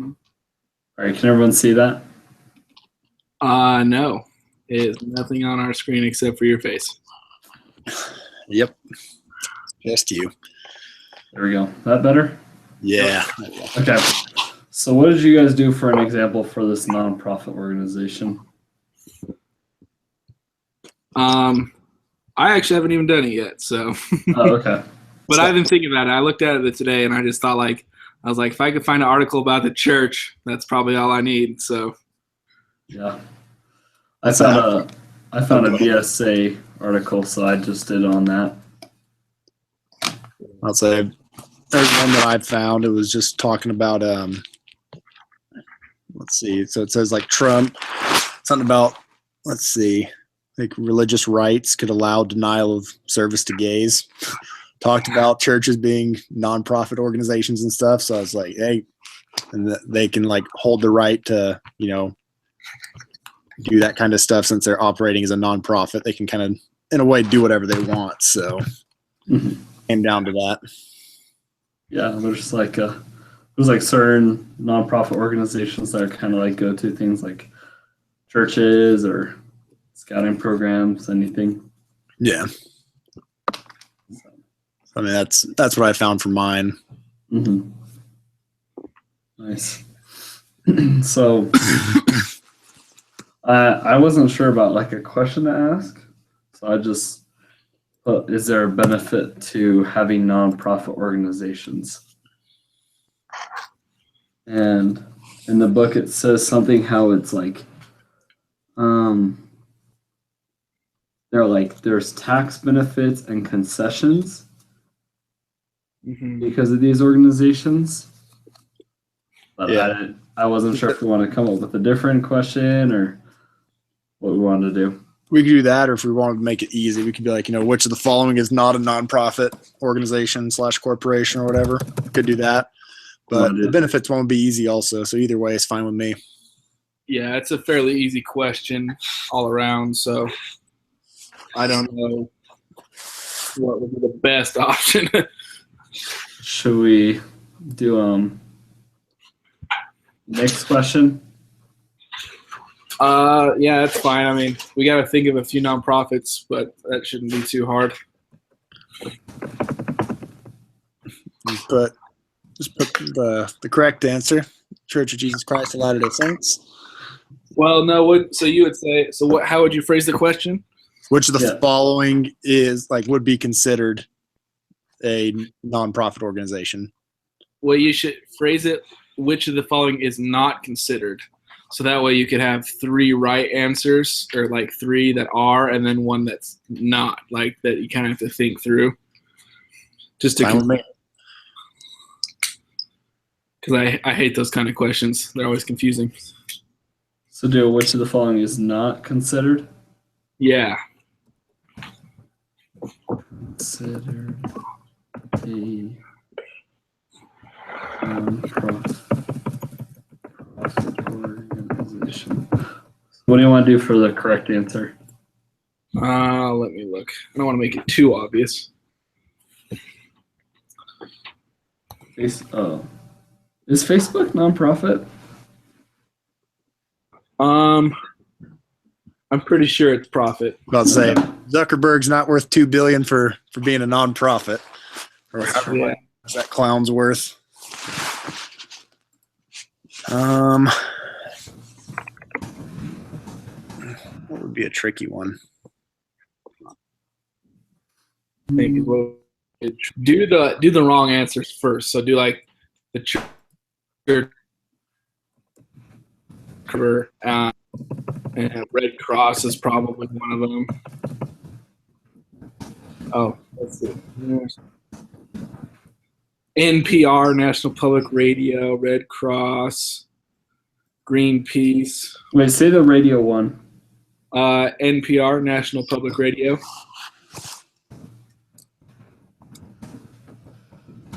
All right, can everyone see that? No. It's nothing on our screen except for your face. Yep. Just you. There we go. That better? Yeah. Okay. So what did you guys do for an example for this nonprofit organization? I actually haven't even done it yet, so. Oh, okay. But I've been thinking about it. I looked at it today, and I just thought, I was like, if I could find an article about the church, that's probably all I need. So. Yeah. I found a BSA article, so I just did on that. I'll say there's one that I found. It was just talking about let's see. So it says like Trump, something about like religious rights could allow denial of service to gays. Talked about churches being nonprofit organizations and stuff. So I was like, hey, and they can like hold the right to, do that kind of stuff since they're operating as a nonprofit. They can kind of, in a way, do whatever they want. So came down to that. Yeah, there's like certain nonprofit organizations that are kind of like go-to things like churches or scouting programs, anything. Yeah. I mean, that's what I found for mine. Mm-hmm. Nice. So I wasn't sure about like a question to ask, so I just put, is there a benefit to having nonprofit organizations? And in the book it says something how it's like there's tax benefits and concessions because of these organizations. But yeah. I wasn't sure if we want to come up with a different question or what we wanted to do. We could do that, or if we wanted to make it easy, we could be like, which of the following is not a nonprofit organization / corporation or whatever. We could do that. But the benefits won't be easy also, so either way is fine with me. Yeah, it's a fairly easy question all around, so I don't know what would be the best option. Should we do next question? Yeah, that's fine. I mean, we got to think of a few nonprofits, but that shouldn't be too hard. Just put the correct answer: Church of Jesus Christ of Latter-day Saints. Well, no. So you would say. So what? How would you phrase the question? Which of the following would be considered a nonprofit organization? Well, you should phrase it. Which of the following is not considered? So that way you could have 3 right answers, or like 3 that are, and then 1 that's not. Like that you kind of have to think through. Just to. Because I hate those kind of questions. They're always confusing. So do which of the following is not considered? Yeah. Considered a nonprofit organization. What do you want to do for the correct answer? Let me look. I don't want to make it too obvious. Is Facebook nonprofit? I'm pretty sure it's profit. About to say Zuckerberg's not worth $2 billion for being a nonprofit, or however much that clown's worth. What would be a tricky one? Maybe do the wrong answers first. So do like the church, and Red Cross is probably one of them. Oh, let's see. NPR, National Public Radio, Red Cross, Greenpeace. Wait, say the radio one. NPR, National Public Radio.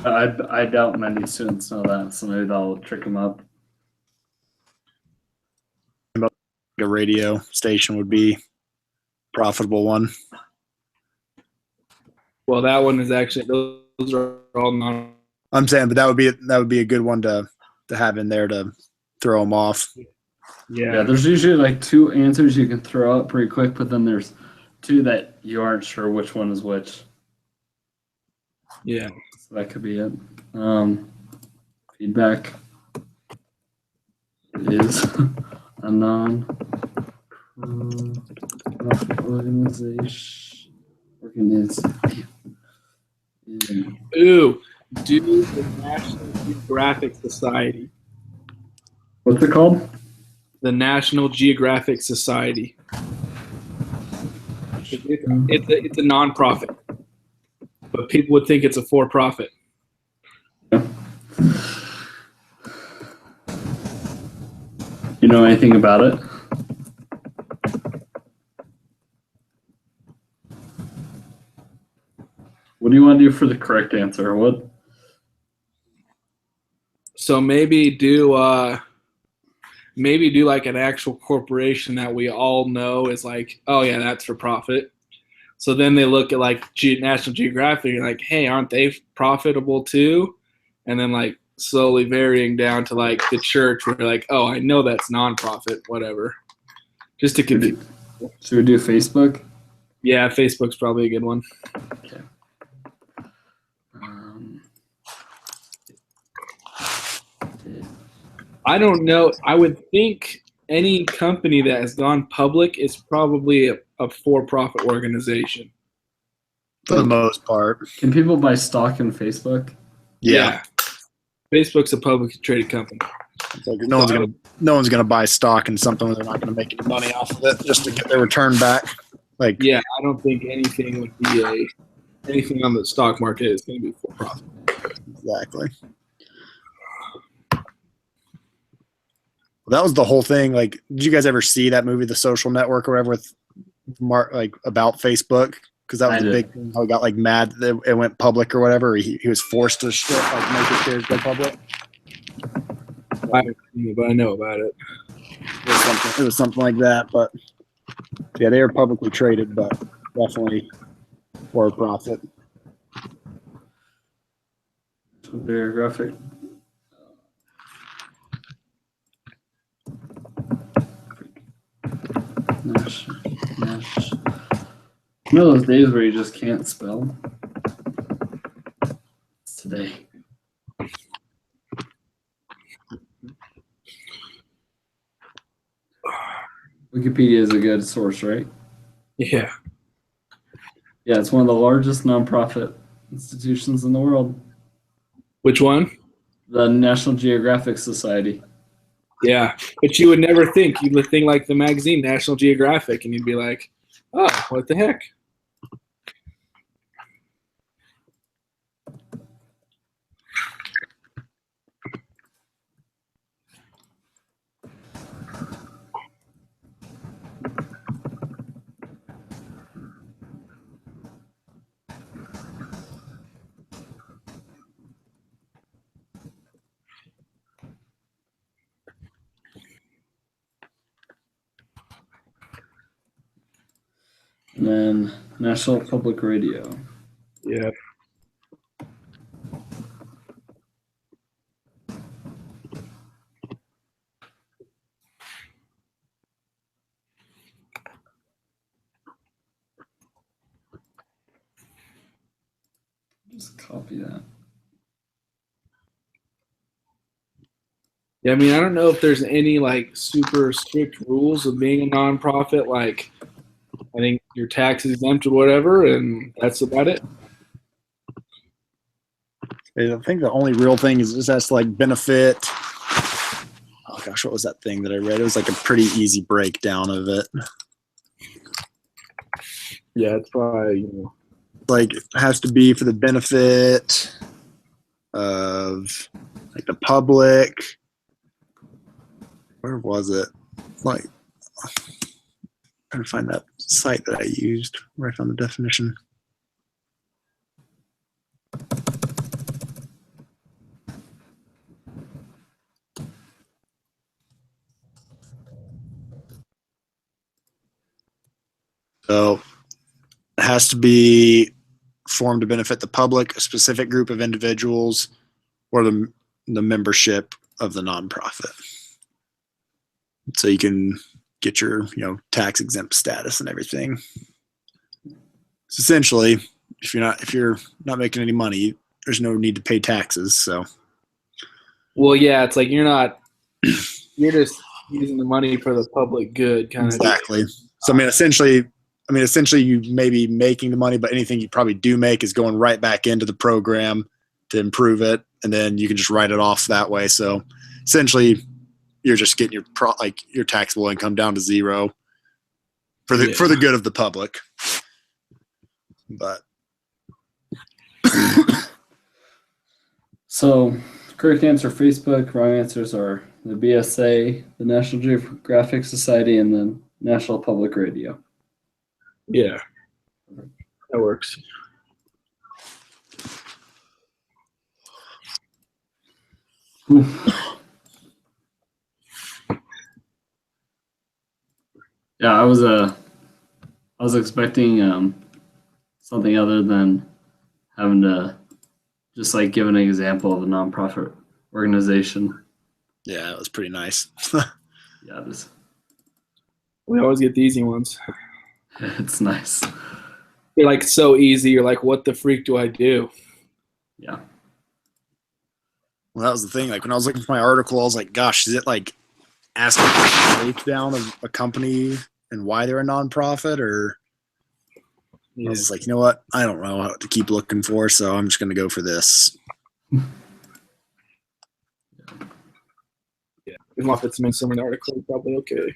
I doubt many students know that, so maybe that'll trick them up. A radio station would be a profitable one. Well, that one is actually, those are all non. I'm saying, but that would be a good one to to have in there to throw them off. Yeah, there's usually like two answers you can throw out pretty quick, but then there's two that you aren't sure which one is which. Yeah. So that could be it. Feedback is a non-profit organization. Ooh, do the National Geographic Society. What's it called? The National Geographic Society. It's a nonprofit, but people would think it's a for-profit. You know anything about it? What do you want to do for the correct answer? What? So maybe do like an actual corporation that we all know is like, oh yeah, that's for profit. So then they look at like National Geographic and like, hey, aren't they profitable too? And then like slowly varying down to like the church where like, oh, I know that's nonprofit, whatever. Just to confuse. Should we do Facebook? Yeah, Facebook's probably a good one. Okay. I don't know. I would think any company that has gone public is probably a for-profit organization. For the most part. Can people buy stock in Facebook? Yeah. Facebook's a publicly traded company. It's like no one's gonna buy stock in something where they're not gonna make any money off of it just to get their return back. Like, yeah, I don't think anything would be anything on the stock market is going to be for profit. Exactly. That was the whole thing. Like, did you guys ever see that movie, The Social Network, or whatever, with Mark, like about Facebook? Because that was a big thing. How he got like mad that it went public or whatever. He was forced to make his shares go public. I haven't seen it, but I know about it. It was something like that. But yeah, they are publicly traded, but definitely for profit. Geographic. You know those days where you just can't spell? It's today. Wikipedia is a good source, right? Yeah. Yeah, it's one of the largest nonprofit institutions in the world. Which one? The National Geographic Society. Yeah, but you would never think. You would think like the magazine National Geographic, and you'd be like, oh, what the heck? And then National Public Radio. Yeah. Just copy that. Yeah, I mean, I don't know if there's any like super strict rules of being a nonprofit. Like, I think your tax is exempt or whatever, and that's about it. I think the only real thing is this has to like benefit. Oh gosh, what was that thing that I read? It was like a pretty easy breakdown of it. Yeah, it's probably, Like, it has to be for the benefit of like the public. Where was it? Like, trying to find that site that I used right on the definition. So it has to be formed to benefit the public, a specific group of individuals, or the membership of the nonprofit. So you can get your, tax exempt status and everything. So essentially, if you're not making any money, there's no need to pay taxes. So, Well, yeah, it's like you're just using the money for the public good, kind of. exactly. So essentially, you may be making the money, but anything you probably do make is going right back into the program to improve it, and then you can just write it off that way. So essentially, you're just getting your taxable income down to zero for the good of the public. But So, correct answer Facebook. Wrong answers are the BSA, the National Geographic Society, and the National Public Radio. Yeah, that works. Yeah, I was expecting something other than having to just like give an example of a nonprofit organization. yeah, it was pretty nice. Yeah, We always get the easy ones. it's nice. They're like so easy. You're like, what the freak do I do? Yeah. Well, that was the thing. Like when I was looking for my article, I was like, gosh, is it like asking for a breakdown of a company and why they're a nonprofit? Or I was like, you know what? I don't know how to keep looking for, so I'm just going to go for this. Yeah. As long as it's in some article, probably okay.